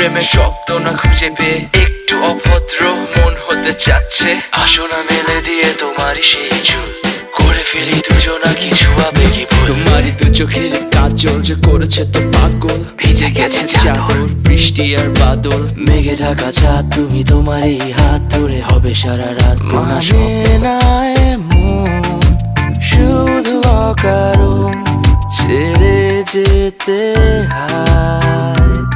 প্রেমের শব্দ না খুঁজে পেয়ে একটু অভদ্র মন হতে চাচ্ছে। আসো না মেলে দিয়ে তোমারই সেই চুল, করে ফেলি দুজনা কিছু আবেগী ভুল। তোমারই দু চোখের কাজল যে করেছে তো পাগল, ভিজে গেছে চাদর বৃষ্টি আর বাদল। মেঘে ঢাকা চাঁদ তুমি তোমারই হাত ধরে হবে সারা রাত। মানে না এমন শুধু অকারণ ছেড়ে যেতে হয়।